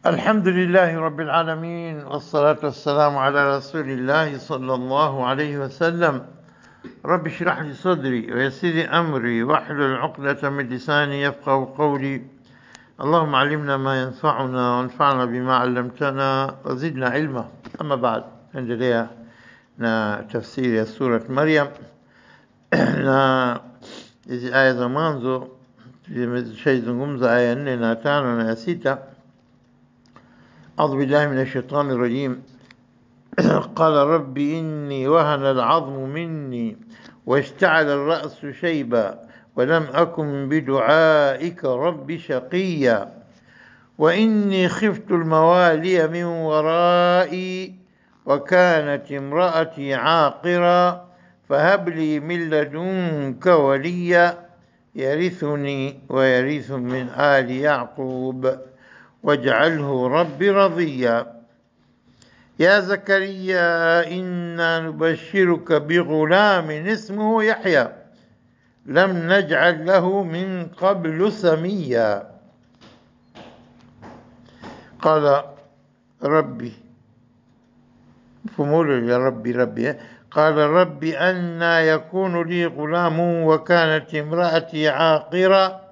الحمد لله رب العالمين والصلاة والسلام على رسول الله صلى الله عليه وسلم. رب اشرح لي صدري ويسر لي أمري واحلل عقدة من لساني يفقهوا قولي. اللهم علمنا ما ينفعنا وانفعنا بما علمتنا وزدنا علما. أما بعد، endelea na tafsiri ya surat Maryam na hizi aya za mwanzo tumeshaizungumza aya 4 na 5 na 6. أعوذ بالله من الشيطان الرجيم. قال رب إني وهن العظم مني واشتعل الرأس شيبا ولم أكن بدعائك رب شقيا وإني خفت الموالي من ورائي وكانت امرأتي عاقرا فهب لي من لدنك وليا يرثني ويرث من آل يعقوب واجعله رب رضيا. يا زكريا إنا نبشرك بغلام اسمه يحيى لم نجعل له من قبل سميا. قال ربي فمول يا ربي قال ربي أنا يكون لي غلام وكانت امرأتي عاقرا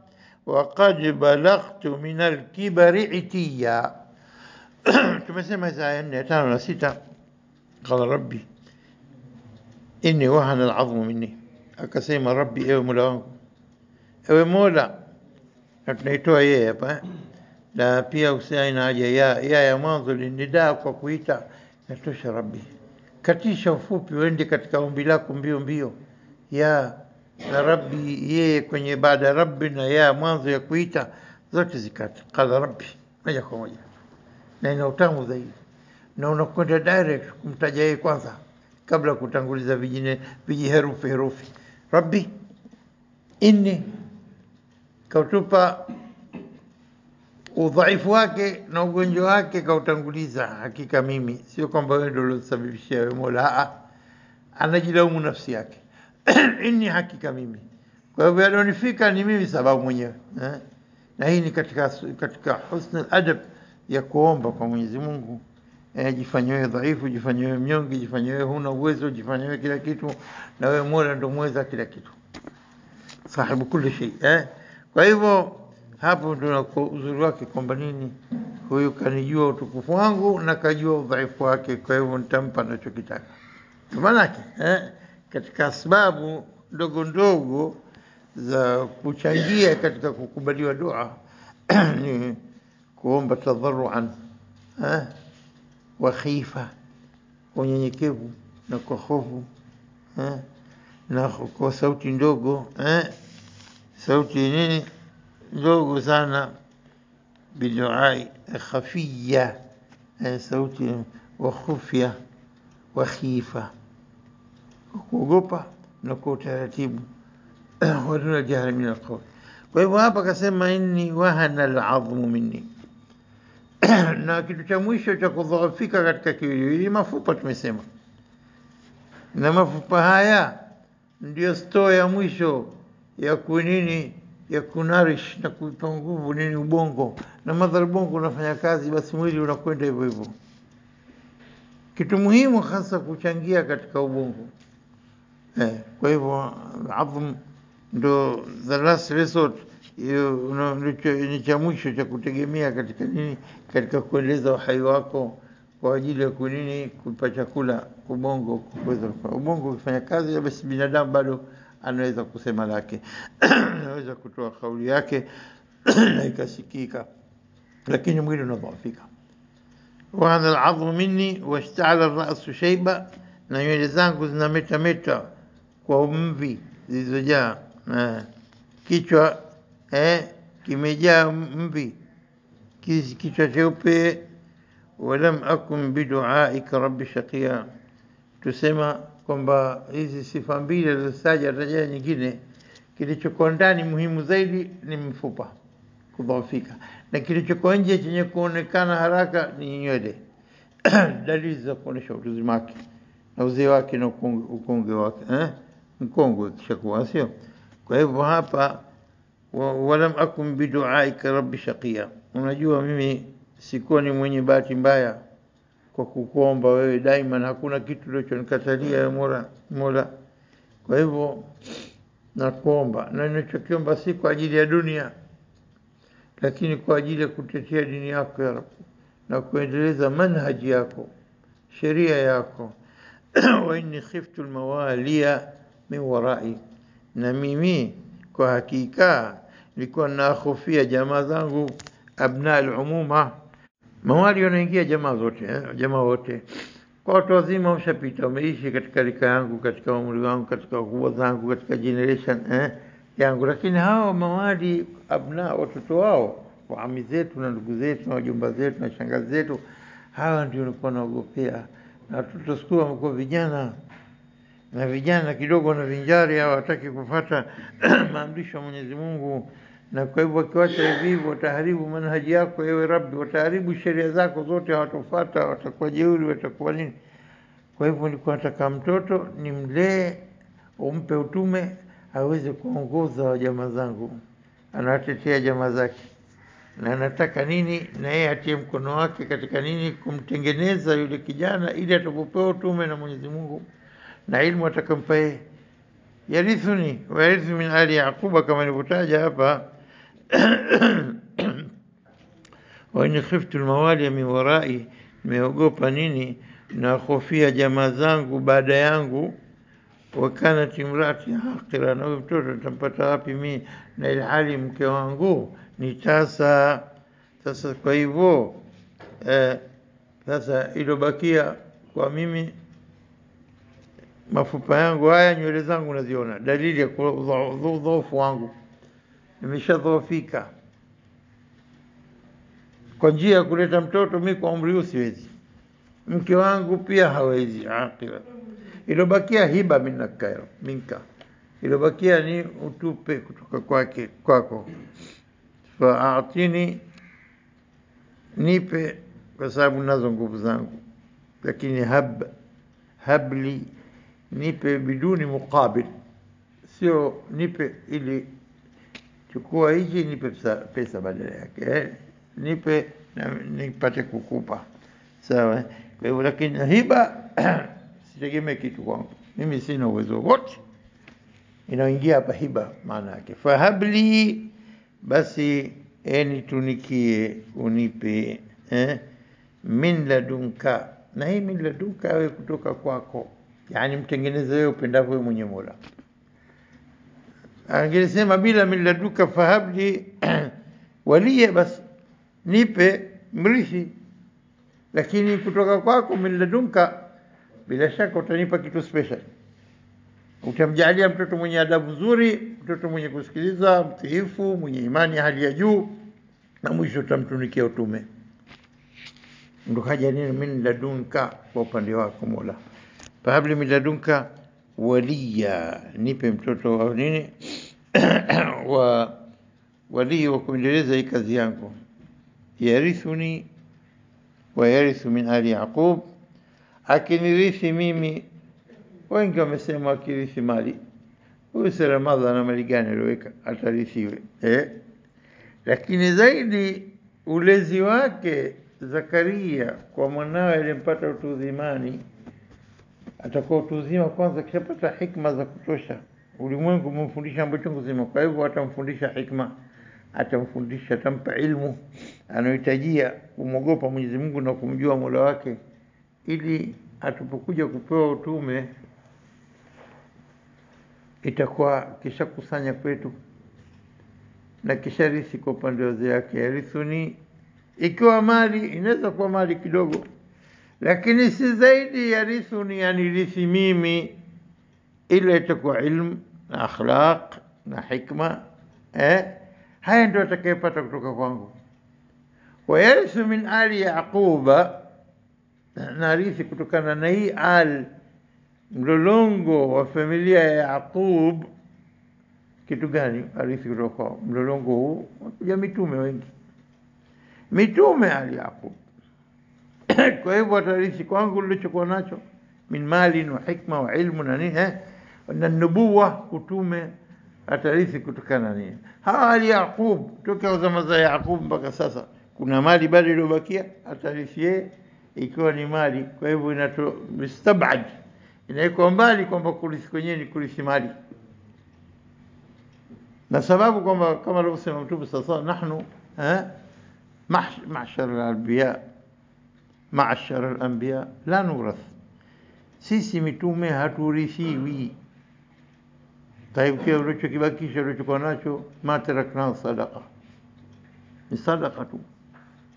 وقد بلغت من الكبر عتيا. tumesema hizi aya 4, 5 na 6. Qala rabbi inni wahana al'azmu minni, akasema rabbi, ewe mola wangu, ewe mola. Na tunaitoa yeye hapa na pia usiaina haja ya mwanzo linidaa kwa kuita natosha. Rabbi, katisha ufupi uende katika ombi lako mbio mbio. Ya na rabbi, yeye kwenye baada rabbi na ya mwanzo ya kuita zote zikata. Qala rabbi moja kwa moja, na ina utamu zaidi, na unakwenda direct kumtaja yeye kwanza kabla kutanguliza viji herufi. Rabbi inni, kautupa udhaifu wake na ugonjwa wake, kautanguliza hakika mimi, sio kwamba wewe ndio ulosababishia wewe Mola. Anajilaumu nafsi yake. Inni, hakika mimi. Kwa hivyo alionifika ni mimi sababu mwenyewe. Na hii ni katika husnul adab ya kuomba kwa Mwenyezi Mungu. Jifanyiwe dhaifu, jifanyiwe mnyonge, jifanyiwe huna uwezo, jifanyiwe kila kitu, na wewe Mola ndio mweza kila kitu, sahibu kulli shay. Kwa hivyo hapo ndio uzuri wake kwamba nini, huyu kanijua utukufu wangu na kajua udhaifu wake, kwa hivyo nitampa anachokitaka. Maana katika sababu ndogo ndogo za kuchangia katika kukubaliwa dua ni kuomba tadharruan wa khifa, unyenyekevu na kwa hofu, na kwa sauti ndogo, sauti nini ndogo sana, biduai khafiya, sauti wa khufya wa khifa, kuogopa na kwa utaratibu, waduna jahra min alqawl. Kwa hivyo hapa akasema inni wahana al'azmu minni. Na kitu cha mwisho cha kudhoofika katika kiwiliwili mafupa, tumesema, na mafupa haya ndio store ya mwisho ya kunini, ya kunarish na kuipa nguvu nini ubongo, na madhara ubongo unafanya kazi, basi mwili unakwenda hivyo hivyo. Kitu muhimu hasa kuchangia katika ubongo. Kwa hivyo adhmu ndo the last resort, ni cha mwisho cha kutegemea katika nini, katika kuendeleza uhai wako kwa ajili ya kunini, kupa chakula ubongo, kuweza ubongo ukifanya kazi, basi binadamu bado anaweza kusema lake, anaweza kutoa kauli yake na ikasikika, lakini mwili unadhoofika. Wa hadha al'azmu minni washta'ala ar-ra'su shayba, na nywele zangu zinametameta kwa mvi zilizojaa, kichwa kimejaa mvi, kichwa cheupe. Walam akun biduaika rabbi shaqiya. Tusema kwamba hizi sifa mbili alizotaja rejea nyingine, kilichokuwa ndani muhimu zaidi ni mfupa kudhoofika, na kilichokuwa nje chenye kuonekana haraka ni nywele. Dalili za kuonesha uzima wake na uzee wake na ukongwe wake, mkongwe kishakuwa, sio? Kwa hivyo hapa walam akun biduaika rabbi shaqiya, unajua mimi sikuwa ni mwenye bahati mbaya kwa kukuomba wewe daima, na hakuna kitu ulichonikatalia ya Mola. Kwa hivyo nakuomba, na ninachokiomba si kwa ajili ya dunia, lakini kwa ajili ya kutetea dini yako ya Rabbi, na kuendeleza manhaji yako, sheria yako. Wa inni khiftu almawaliya min warai, na mimi kwa hakika nilikuwa nakhofia jamaa zangu, abna al-umuma. Mawali wanaingia jamaa zote, jamaa wote. Kwa watu wazima wameshapita, wameishi katika rika yangu, katika umri wangu, katika ukubwa zangu, katika generation yangu. Lakini hao mawali abna, watoto wao, waami zetu na ndugu zetu na wajomba zetu na shangazi zetu, hawa ndio nilikuwa naogopea. Na watoto siku wamekuwa vijana, na vijana kidogo na vinjari, hawataki kufuata maamrisho ya Mwenyezi Mungu. Na kwa hivyo wakiwacha hivi wataharibu manhaji yako ewe Rabbi, wataharibu sheria zako zote, hawatofuata, watakuwa jeuri, watakuwa nini. Kwa hivyo nilikuwa nataka mtoto nimlee, umpe utume, aweze kuongoza jamaa zangu, anawatetea jamaa zake, na anataka nini, na yeye atie mkono wake katika nini, kumtengeneza yule kijana, ili atapopewa utume na Mwenyezi Mungu na ilmu atakampa yeye. Yarithuni wa yarithu min ali Yaquba, kama nilivyotaja hapa. Wa in khiftu almawali min warai, nimeogopa nini, na khofia jamaa zangu baada yangu. Wa kanat imraati haqira, na mtoto nitampata wapi mimi, na ilhali mke wangu ni tasa. Sasa kwa hivyo sasa ilobakia kwa mimi, mafupa yangu haya, nywele zangu naziona, dalili ya udhaifu wangu, nimeshadhoofika. Kwa njia ya kuleta mtoto mimi kwa umri huu siwezi, mke wangu pia hawezi. Akira ilobakia hiba minka, ilobakia ni utupe kutoka kwako. Faatini, nipe, kwa sababu nazo nguvu zangu. Lakini habli, nipe biduni muqabil, sio nipe ili chukua hizi nipe pesa badala yake, nipe na nipate kukupa, sawa. Kwa hivyo lakini hiba sitegemee kitu kwangu, mimi sina uwezo wote. Inaingia hapa hiba maana yake fahabli, basi nitunikie, unipe min ladunka, na hii min ladunka awe kutoka kwako, yani mtengeneze wewe upendavyo wewe mwenye Mola. Angesema bila min ladunka fahabli waliya, basi nipe mrithi. Lakini kutoka kwako min ladunka, bila shaka utanipa kitu special, utamjalia mtoto mwenye adabu nzuri, mtoto mwenye kusikiliza, mtiifu, mwenye imani ya hali ya juu, na mwisho utamtunikia utume. Ndio haja nini min ladunka, kwa upande wako Mola. Fahabli min ladunka waliya, nipe mtoto au nini wa wali wa kuendeleza hii kazi yangu. Yarithuni wa yarithu min ali Yaqub, akinirithi mimi. Wengi wamesema akirithi mali, huyu si Ramadhani na mali gani aliweka atarithiwe, lakini zaidi ulezi wake Zakaria kwa mwanawe alimpata utu uzimani, atakuwa utu uzima kwanza, kishapata hikma za kutosha. Ulimwengu umemfundisha mambo chungu zima, kwa hivyo atamfundisha hikma, atamfundisha, atampa ilmu anayohitajia kumwogopa Mwenyezi Mungu na kumjua Mola wake, ili atapokuja kupewa utume itakuwa kisha kusanya kwetu na kisha rithi kwa upande wa yake. Yarithuni, ikiwa mali inaweza kuwa mali kidogo, lakini si zaidi. Yarithuni yani rithi mimi, ile itakuwa ilmu na akhlaq na hikma, haya ndio atakayepata kutoka kwangu. Wa yarithu min ali Yaquba, na rithi kutokana na hii mlolongo wa familia ya Yaqub. Kitu gani arithi kutoka kwa mlolongo huu? Wakuja mitume wengi, mitume ali Yaqub. Kwa hivyo atarithi kwangu nilichokuwa nacho min mali wa hikma wa ilmu na nini, na nubuwa, utume, atarithi kutokana nini. Hawa ali Yaqub toka zama za Yaqub mpaka sasa kuna mali bado iliyobakia atarithi yeye ikiwa ni mali. Kwa hivyo mustabad, inaikuwa mbali kwamba kurithi kwenyewe ni kurithi mali, na sababu kwamba kama alivyosema Mtume sasa, nahnu ma'ashara al-anbiya la nurath, sisi mitume haturithiwi. Taibu kia ulichokibakisha ulichokuwa nacho, ma tarakna sadaqa, ni sadaqa tu.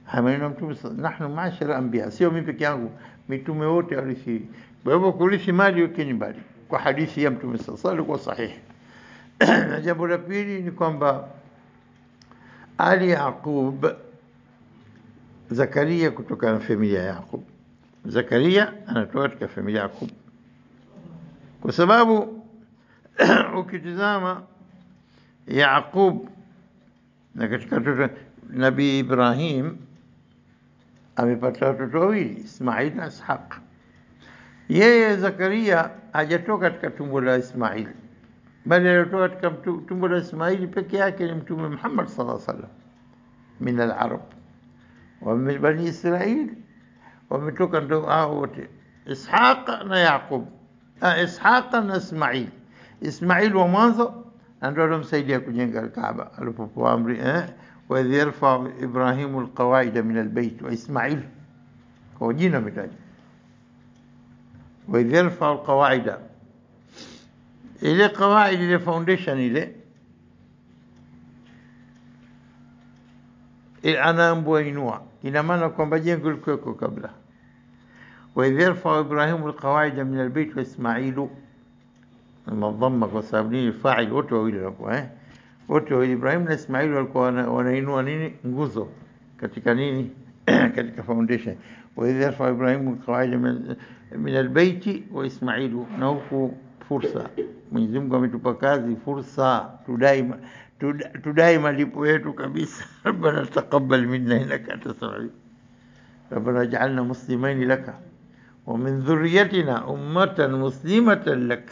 Hamaneno Mtume sasa, nahnu ma'ashara al-anbiya, sio mimi peke yangu, mitume wote warithiwi. Kwa hivyo kurithi mali yote ni mbali, kwa hadithi ya Mtume sasa ilikuwa sahihi. Na jambo la pili ni kwamba Ali Yaqub, Zakaria kutoka na familia ya Yaqub. Zakaria anatoka katika familia ya Yaqub, kwa sababu ukitizama Yaqub na katika Nabii Ibrahim amepata watoto wawili, Ismail na Ishaq. Yeye Zakaria hajatoka katika tumbo la Ismail, bali alitoka katika tumbo la Ismail peke yake ni Mtume Muhammad sallallahu alaihi wasallam, min al-Arab wa min bani Israil, wametoka ndo hao wote, Ishaq na Yaqub, Ishaq na Ismail. Ismail wa mwanzo ndio alomsaidia kujenga Kaaba alipopewa amri, wa idh yarfa Ibrahimu al-qawaida min al-bayt, wa Ismail kwa jina mitaji, wa idh yarfa al-qawaida, ile qawaid, ile foundation ile anaambua inua, ina maana kwamba jengo lilikuweko kabla. Wa idh yarfa Ibrahimu al-qawaida min al-bayt wa Ismailu, madhamma kwa sababu ni fa'il, wote wawili walikuwa wote wawili, Ibrahim na Ismail walikuwa wanainua nini, nguzo katika nini katika foundation. Wa idh yarfa Ibrahimu al-qawaida min al-bayt wa Ismailu, na huku fursa, Mwenyezi Mungu ametupa kazi, fursa tudai malipo yetu kabisa. Rabbana taqabbal minna innaka antas samiul, Rabbana ij'alna muslimain laka wa min dhurriyyatina ummatan muslimatan lak,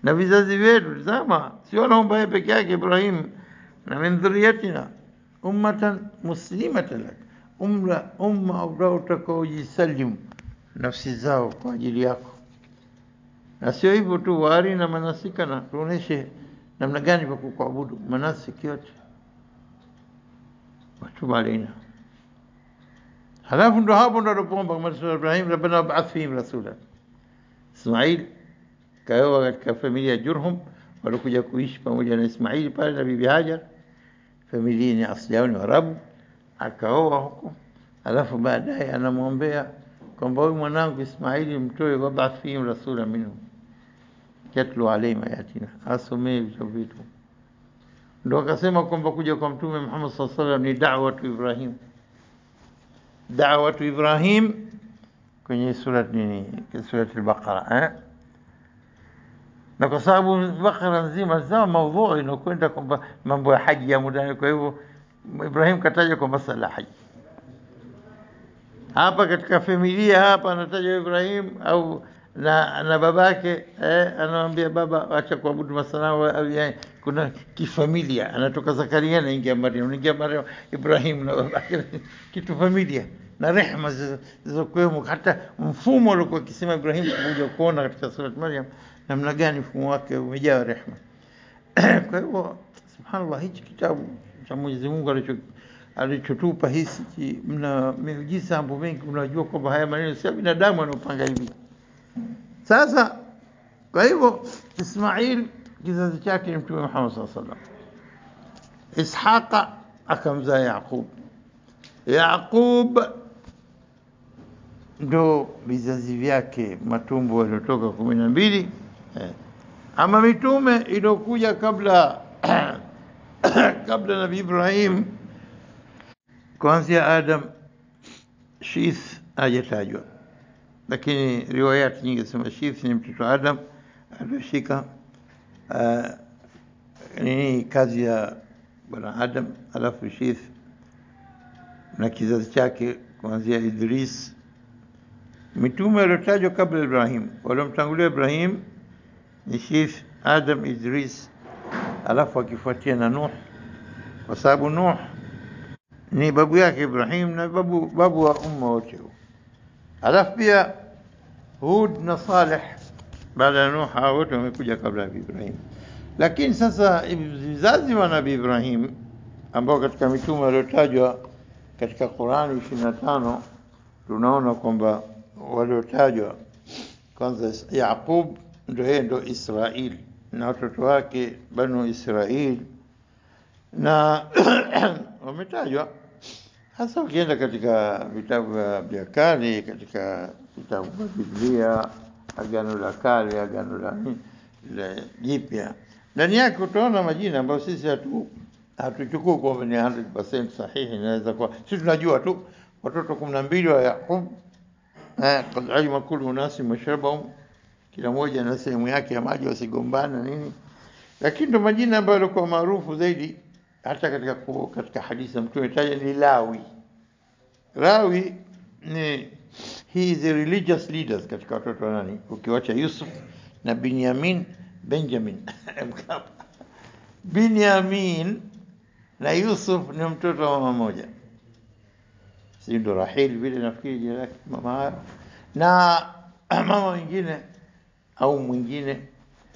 na vizazi vyetu zama, sio naomba yeye peke yake Ibrahim, na min dhurriyyatina ummatan muslimatan lak, umma utakaojisalimu nafsi zao kwa ajili yako. Na sio hivyo tu, wari na manasika, na tuoneshe namna gani kwa kuabudu manasiki yote watu balina. Halafu ndo hapo ndo alipomba kama Ibrahim, Rabbana ba'ath fihim rasula. Ismail kaoa katika familia ya Jurhum, walikuja kuishi pamoja na Ismail pale na bibi Hajar, familia ni asili yao ni Arabu, akaoa huko. Halafu baadaye anamwombea kwamba huyu mwanangu Ismaili mtoe, wab'ath fihim rasula minhum yatlu alayhim ayatina, asomee vitu. Ndio akasema kwamba kuja kwa Mtume Muhammad sallallahu alaihi wasallam ni da'watu Ibrahim, da'watu Ibrahim kwenye sura al-Baqara, na kwa sababu Baqara nzima zama maudhui inakwenda kwamba mambo ya haji ya mudani. Kwa hivyo Ibrahim kataja kwa masala haji. Hapa katika familia hapa anataja Ibrahim au na babake, anamwambia baba acha kuabudu masanamu, kuna kifamilia, anatoka Zakaria na ingia Maryam, Ibrahim na babake, kitu familia na rehema zilizokuwemo. Hata mfumo alikuwa akisema Ibrahim, kuja kuona katika sura Maryam namna gani mfumo wake umejaa rehema. Kwa hivyo subhanallah, hichi kitabu cha Mwenyezi Mungu alichotupa hisi, mna miujiza mambo mengi. Unajua kwamba haya maneno si binadamu anopanga hivi. Sasa kwa hivyo Ismail kizazi chake ni Mtume Muhammad sallallahu alaihi wasallam. Ishaqa akamzaa Yaqub. Yaqub ndo vizazi vyake matumbo yaliotoka 12. Ama mitume iliyokuja kabla kabla Nabii Ibrahim kuanzia Adam, Shith hajatajwa, lakini riwayati nyingi zinasema Shith ni mtoto Adam alioshika nini kazi ya bwana Adam. Alafu Shith na kizazi chake kuanzia Idris. Mitume waliotajwa kabla Ibrahim, waliomtangulia Ibrahim ni Shith, Adam, Idris, alafu akifuatia na Nuh, kwa sababu Nuh ni babu yake Ibrahim na babu wa umma wote. Alafu pia Hud na Saleh baada ya Nuh wote wamekuja kabla ya Ibrahim. Lakini sasa vizazi wa Nabii Ibrahim ambao katika mitume waliotajwa katika Qur'ani 25 tunaona kwamba waliotajwa kwanza Yaqub ndo Israeli na watoto wake Banu Israeli na wametajwa hasa ukienda katika vitabu vya kale, katika vitabu vya Biblia, Agano la Kale, Agano la Jipya, ndani yake utaona majina ambayo sisi hatuchukui kwamba ni 100% sahihi. Inaweza kuwa sisi tunajua tu watoto 12 wa Yaqub, qad alima kullu nasi mashrabahum, kila mmoja na sehemu yake ya maji, wasigombana nini. Lakini ndo majina ambayo yalikuwa maarufu zaidi hata katika hadithi Mtume taja ni Lawi. Lawi ni he is a religious leaders katika watoto wa nani, ukiwacha Yusuf na Benjamin Binyamin na Yusuf ni mtoto wa mama moja, si ndo Rahil vile nafikiri jina lake mama, na mama mwingine au mwingine,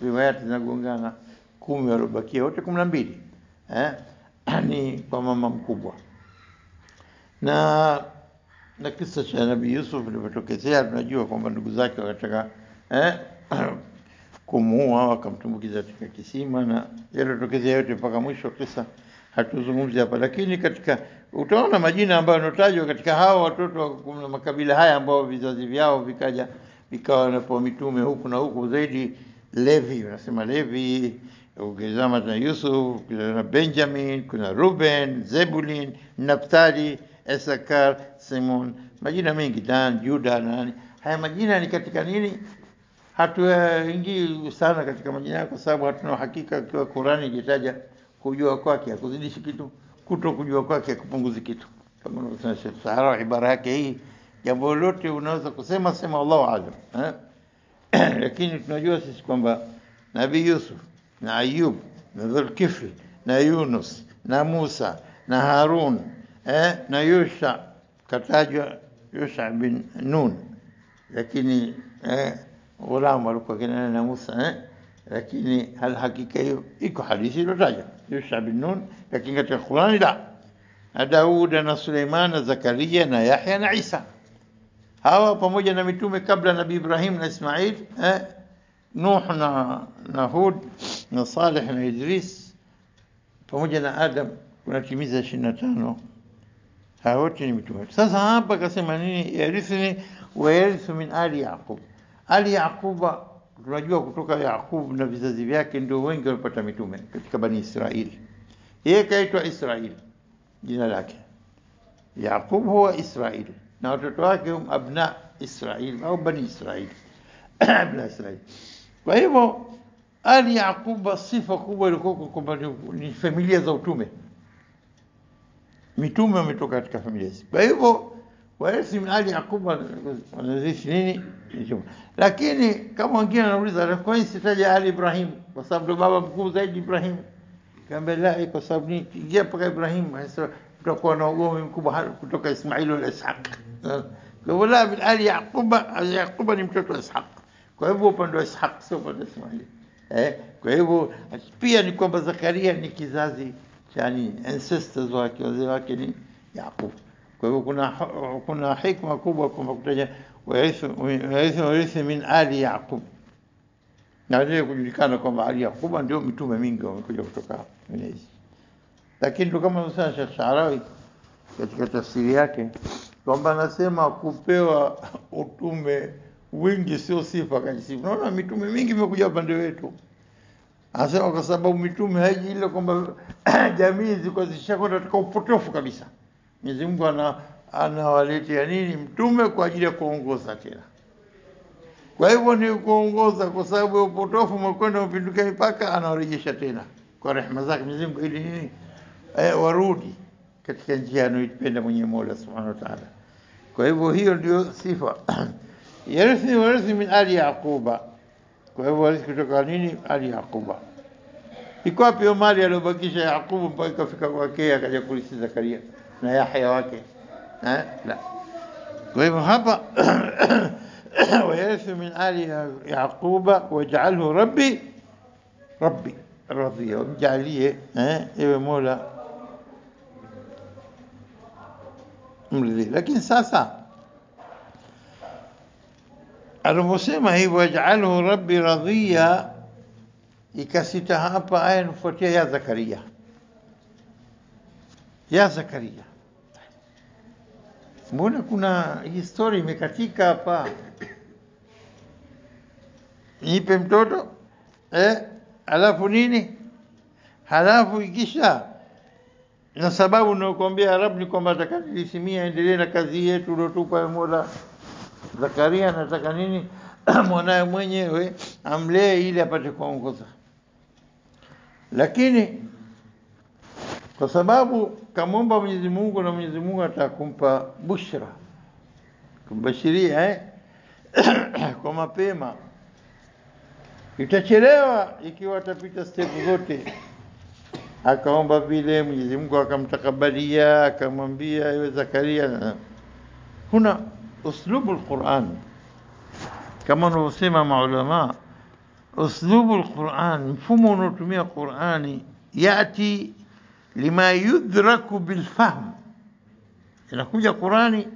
riwayati zinagongana, 10 waliobakia wote 12 ni kwa mama mkubwa. Na kisa cha Nabii Yusuf kilipotokea tunajua kwamba ndugu zake wakataka kumuua, wakamtumbukiza katika kisima, na yalotokea yote mpaka mwisho kisa hatuzungumzi hapa. Lakini katika utaona majina ambayo yanotajwa katika hao watoto wa makabila haya ambao vizazi vyao vikawa na mitume huku na huku, zaidi Levi, unasema Levi, ukizama na Yusuf, kuna Benjamin, kuna Ruben, Zebulun, Naftali, Isakar, Simon, majina mengi, Dan, Juda, nani. Haya majina ni katika nini? Hatuingii sana katika majina yao kwa sababu hatuna hakika kwa Qur'ani ikitaja kujua kwake hakuzidishi kitu, kuto kujua kwake hakupunguzi kitu. Kama unasema Sheikh Sahara ibara yake hii, jambo lote unaweza kusema Allahu a'lam. Lakini tunajua sisi kwamba Nabii Yusuf na Ayub na Dhulkifl na Yunus na Musa na Harun na Yusha, katajwa Yusha bin Nun, lakini walamu walikuwa kina na Musa, lakini hal hakika hiyo iko hadithi iliyotaja Yusha bin Nun, lakini katika Qur'ani la. Daud na Suleiman na Zakaria na Yahya na Isa, hawa pamoja na mitume kabla Nabii Ibrahim na Ismail, Nuh na Hud na Saleh na Idris pamoja na Adam, kunatimiza 25. Hawa wote ni mitume. Sasa hapa akasema nini? Yarithni wa yarithu min ali Yaqub. Ali Yaquba tunajua kutoka Yaqub na vizazi vyake ndio wengi walipata mitume katika Bani Israili. Yeye kaitwa Israili, jina lake Yaqub huwa Israili, na watoto wake abna Israili au Bani Israili, abna Israili. Kwa hivyo Ali Yaquba sifa kubwa ilikuwa kwamba ni familia za utume, mitume wametoka katika familia hizi. Kwa hivyo warithi min Ali Yaquba wanarithi nini? Lakini kama wengine wanauliza kwa nini sitaja Ali Ibrahim, kwa sababu baba mkuu zaidi Ibrahim. Kaambia la, kwa sababu ni ingia mpaka Ibrahim tutakuwa na ugomvi mkubwa kutoka Ismail na Ishaq. Kwa hivyo la min Ali Yaquba ni mtoto wa Ishaq. Kwa hivyo upande wa Ishaq sio upande wa Ismail. Kwa hivyo pia ni kwamba Zakaria ni kizazi cha ancestors wake, wazee wake ni Yaqub. Kwa hivyo kuna hikma kubwa kwamba kutaja warithi min ali Yaqub, na ndio kujulikana kwamba Ali Yaquba ndio mitume mingi wamekuja kutoka hizi. Lakini kama unasema Sheikh Sharawi katika tafsiri yake kwamba anasema kupewa utume wingi sio sifa kanisifu. Unaona mitume mingi imekuja upande wetu. Anasema kwa sababu mitume haiji ile kwamba jamii ziko zishakwenda katika upotofu kabisa. Mwenyezi Mungu anawaletea nini mtume kwa ajili ya kuongoza tena. Kwa hivyo ni kuongoza, kwa sababu ya upotofu umekwenda mpindukia mipaka, anawarejesha tena kwa rehema zake Mwenyezi Mungu ili nini warudi katika njia anayoipenda mwenye Mola Subhanahu wa Ta'ala. Kwa hivyo hiyo ndio sifa. Yarithi min ali Yaquba. Kwa hivyo warithi kutoka nini? Ali Yaquba. Iko wapi mali aliyobakisha Yaqubu mpaka ikafika kwake akaja kurithi Zakaria? na Yahya wake la. Kwa hivyo hapa wayarithu min ali yaquba waj'alhu rabbi radhiya, mjalie ewe Mola mridhi. Lakini sasa aliposema hivyo waj'alhu rabbi radhiya, ikasita hapa aya inafuatia ya Zakaria. Mbona kuna history imekatika hapa? Nipe mtoto alafu nini? Halafu ikisha na sababu nakwambia Rabb ni kwamba atakadisimia endelee na kazi yetu uliotupa Mola. Zakaria anataka nini? Mwanae mwenyewe amlee ili apate kuongoza. Lakini kwa sababu kamomba Mwenyezi Mungu na Mwenyezi Mungu atakumpa bushra, kumbashiria kwa mapema, itachelewa ikiwa atapita step zote. Akaomba vile, Mwenyezi Mungu akamtakabalia, akamwambia ewe Zakaria. Huna uslubu al-Qur'an kama wanavyosema maulama, uslubu al-Qur'an, mfumo unaotumia Qur'ani, yati lima yudraku bilfahm. Inakuja Qur'ani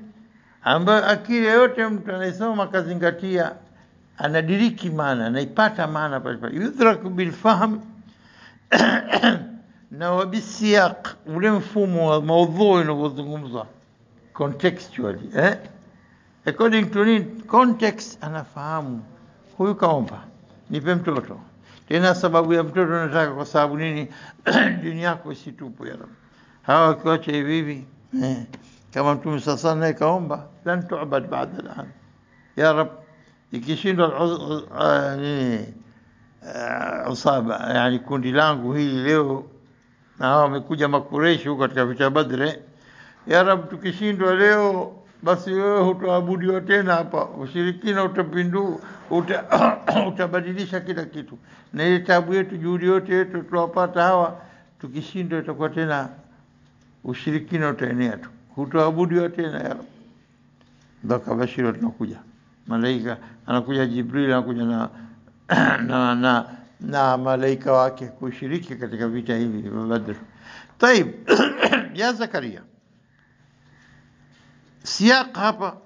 ambayo akili yote mtu anayesoma kazingatia anadiriki maana, anaipata maana pale. Yudraku bilfahm na wabisiyaq, ule mfumo wa maudhui unaozungumzwa contextually, according to context, anafahamu huyu kaomba nipe mtoto. Tena sababu ya mtoto nataka kwa sababu nini? Dini yako isitupu ya Rabb. Hawa wakiwacha hivi kama Mtume sasa naye kaomba lan tu'bad ba'da al-an ya Rabb, ikishindwa usaba, yani kundi langu hili leo na hao wamekuja Makureishi huko katika vita Badr, ya Rabb tukishindwa leo basi wewe hutoabudiwa tena hapa, ushirikina utapindua, utabadilisha kila kitu, na ile tabu yetu juhudi yote yetu tuwapata hawa, tukishindwa itakuwa tena ushirikina utaenea tu, hutoabudiwa tena ya Rabb. Ndio kabashiri tunakuja malaika, anakuja Jibril, anakuja na malaika wake kushiriki katika vita hivi vya Badr. Tayib, ya Zakaria, siyaq hapa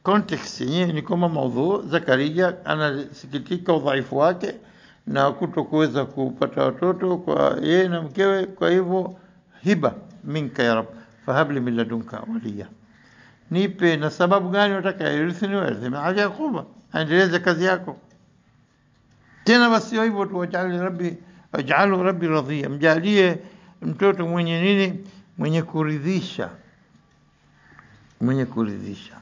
context yenyewe ni kama maudhu. Zakaria anasikitika udhaifu wake na kutokuweza kupata watoto kwa yeye na mkewe, kwa hivyo hiba minka ya Rabb fahabli min ladunka waliya, nipe. Na sababu gani unataka irithini wa irithini ala Yaquba, aendeleze kazi yako tena. Basi hivyo tu, waj'alhu rabbi radhiya, mjalie mtoto mwenye nini? Mwenye kuridhisha, mwenye kuridhisha.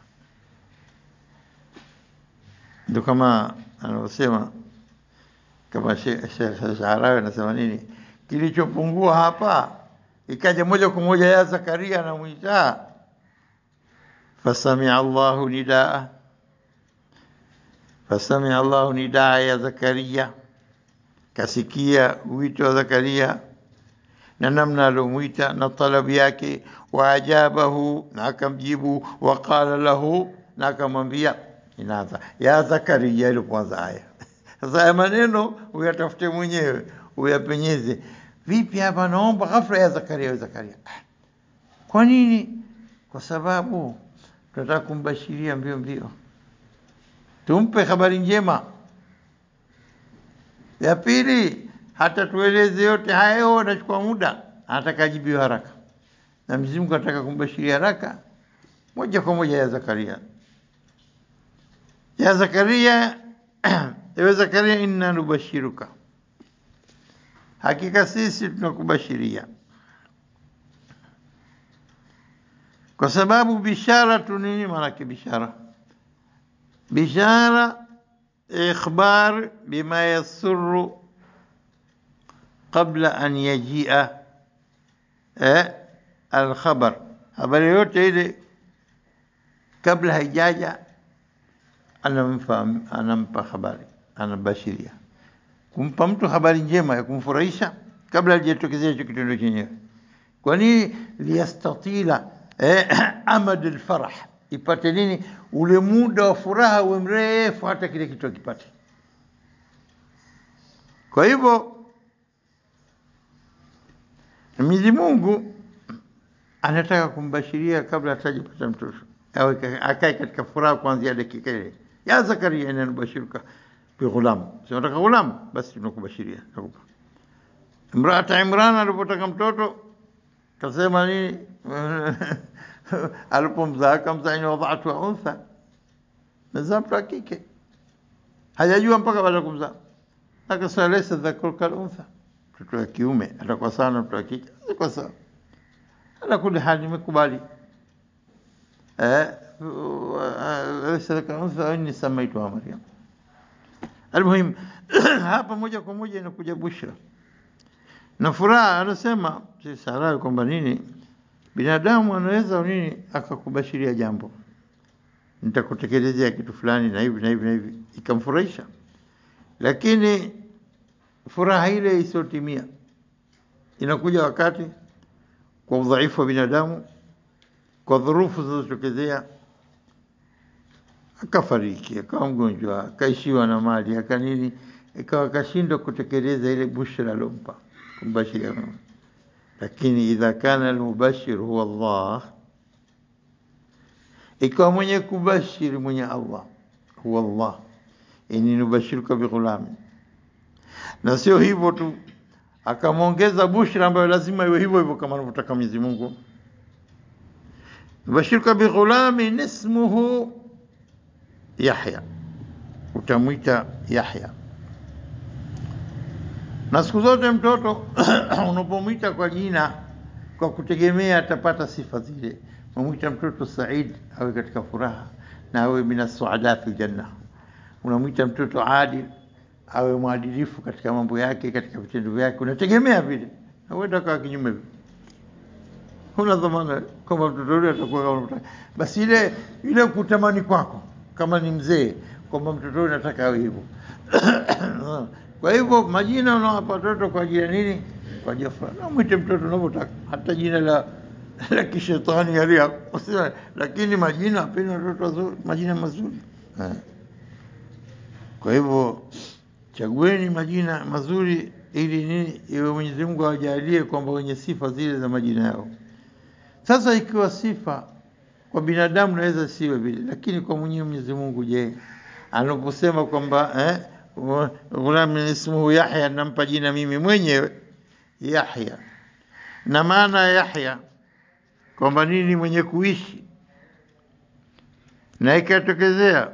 Ndio kama anaosema kama Sheikh Sharawi anasema nini, kilichopungua hapa ikaja moja kwa moja ya Zakaria anamuita fasami'a Allahu nidaa, fasami'a Allahu nidaa ya Zakaria, kasikia wito wa Zakaria na namna alomwita na talabu yake, waajabahu, na akamjibu, waqala lahu, na akamwambia. Inaanza ya Zakaria ile kwanza aya. Sasa ya maneno uyatafute mwenyewe, uyapenyeze. Vipi hapa naomba ghafla ya Zakaria, Zakaria? Kwa nini? Kwa sababu tunataka kumbashiria mbio mbio, tumpe habari njema. Ya pili, hata tueleze yote hayo anachukua muda, anataka ajibiwe haraka, na Mwenyezi Mungu anataka kumbashiria haraka moja kwa moja ya Zakaria. Ya Zakaria, ewe Zakaria, inna nubashiruka, hakika sisi tunakubashiria. Kwa sababu bishara tu nini maana bishara? Bishara ikhbar bima yasurru qabla an yajia al-khabar, habari yote ile kabla haijaja anampa habari, anabashiria, kumpa mtu habari njema ya kumfurahisha kabla hajatokezea hicho kitendo chenyewe. Kwa nini? Liyastatila amad alfarah, ipate nini? Ule muda wa furaha uwe mrefu, hata kile kitu kipate. Kwa hivyo Mwenyezi Mungu anataka kumbashiria kabla hatajapata mtoto, au akae katika furaha kuanzia dakika ile. Ya Zakaria, inna nubashiruka bi ghulam, sio nataka ghulam, basi tunakubashiria nakupa. Imraata Imran alipotaka mtoto kasema nini? Alipomzaa akamzaa ni wadhatu wa untha, mzaa mtoto wa kike, hajajua mpaka baada ya kumzaa. Akasema laysa dhakuru kal untha, mtoto wa kiume atakuwa sawa na mtoto wa kike, atakuwa sawa. Ala kulli hali nimekubali. Laysa dhakuru untha inni samaituha Maryam. Almuhim, hapa moja kwa moja inakuja bushra na furaha. Anasema si Sara kwamba nini, binadamu anaweza nini akakubashiria jambo, nitakutekelezea kitu fulani na hivi na hivi na hivi, ikamfurahisha, lakini furaha ile isiotimia inakuja wakati kwa udhaifu wa binadamu, kwa dhurufu zinazotokezea, akafariki, akawa mgonjwa, akaishiwa na mali, akanini, ikawa kashindwa kutekeleza ile bushra alompa kumbashiria. Lakini idha kana al-mubashir huwa Allah, ikawa mwenye kubashiri mwenye Allah huwa Allah, inni nubashiruka bi ghulam, na sio hivyo tu, akamwongeza bushra ambayo lazima iwe hivyo hivyo kama anavyotaka Mwenyezi Mungu. Nubashiruka bi ghulam ismuhu Yahya, utamwita Yahya. Na siku zote mtoto unapomwita kwa jina kwa kutegemea atapata sifa zile. Unamwita mtoto Said, awe katika furaha na awe minas suada fi janna. Unamwita mtoto Adil, awe mwadilifu katika mambo yake, katika vitendo vyake, unategemea vile. Na wewe kwa kinyume vile, huna dhamana kama mtoto yule atakuwa kama mtoto. Basi ile kutamani kwako kama ni mzee kwamba mtoto yule anataka awe hivyo. Kwa hivyo majina unawapa watoto kwa ajili ya nini? Kwa ajili ya furaha. Na mwite mtoto unavyotaka, hata jina la kishetani yalia, lakini majina apeni watoto wazuri, majina mazuri. Kwa hivyo chagueni majina mazuri ili nini? Iwe Mwenyezi Mungu awajalie kwamba wenye sifa zile za majina yao. Sasa ikiwa sifa kwa binadamu naweza siwe vile, lakini kwa Mwenyezi Mungu je? Anaposema kwamba ghulam ismuhu Yahya, nampa jina mimi mwenyewe Yahya, na maana Yahya kwamba nini? Mwenye kuishi. Na ikatokezea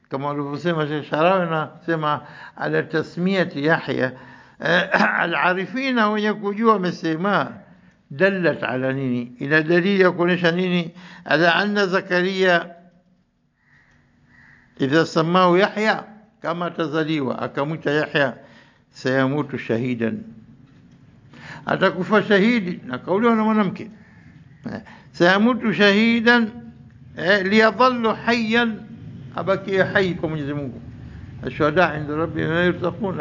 kama alivyosema Sheikh Sharawi, na sema ala tasmiyati Yahya al-arifina, wenye kujua wamesema dallat ala nini, ina dalili ya kuonesha nini? Ala anna Zakaria idha samahu Yahya, kama tazaliwa akamwita Yahya, sayamutu shahidan, atakufa shahidi. Na kauliwa na mwanamke, sayamutu shahidan liyadhallu hayyan, abaki hai kwa Mwenyezi Mungu. Ashuhada inda rabbihim la yurzaqun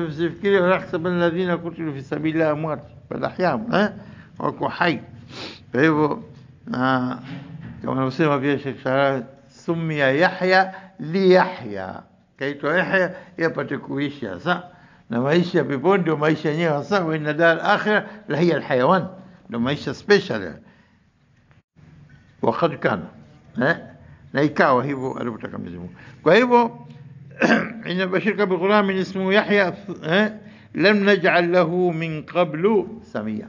msifikiri wahsabu alladhina qutilu fi sabilillahi amwat bal ahya, wako hai. Kwa hivyo kama anasema pia Sheikh Sharawi, sumia Yahya li Yahya, kaitwa Yahya yapate kuishi sasa, na maisha peponi ndio maisha yenyewe hasa. Wa inna dar akhirah la hiya alhayawan, ndio maisha special. Wakati kana na ikawa hivyo alipotaka Mwenyezi Mungu. Kwa hivyo inna bashirka bi ghulamin ismuhu Yahya lam naj'al lahu min qablu samia.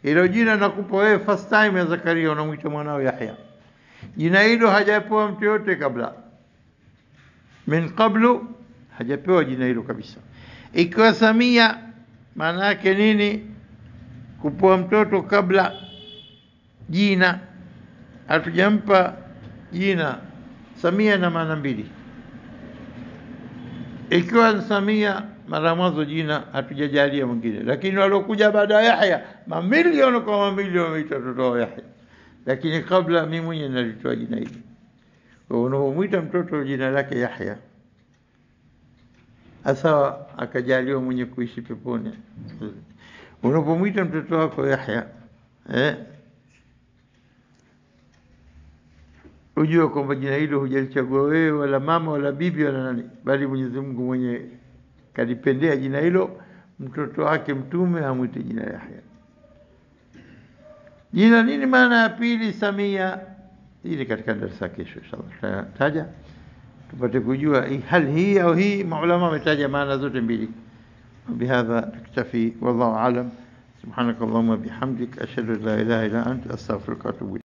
Hilo jina nakupa wewe first time ya Zakaria, unamwita mwanao Yahya. Jina hilo hajapewa mtu yote kabla, min qablu hajapewa jina hilo kabisa. Ikiwa Samia maana yake nini? Kupewa mtoto kabla jina, hatujampa jina. Samia na maana mbili. Ikiwa Samia mara mwanzo jina hatujajalia mwingine, lakini walokuja baada ya Yahya mamilioni kwa mamilioni wameita mtoto wa Yahya, lakini kabla mimi mwenyewe nalitoa jina hili. Kwa unamwita mtoto jina lake Yahya, hasa akajaliwa mwenye kuishi peponi. unapomwita mtoto wako Yahya ujue kwamba jina hilo hujalichagua wewe wala mama wala bibi wala nani, bali Mwenyezi Mungu mwenye kalipendea jina hilo, mtoto wake mtume amwite jina Yahya. Jina nini maana ya pili Samia? Ili katika darasa kesho inshallah taja tupate kujua hali hii au hii. Maulama wametaja maana zote mbili. Bihadha naktafi, wallahu aalam. Subhanakallahumma bihamdik ashhadu an la ilaha illa anta astaghfiruka wa atubu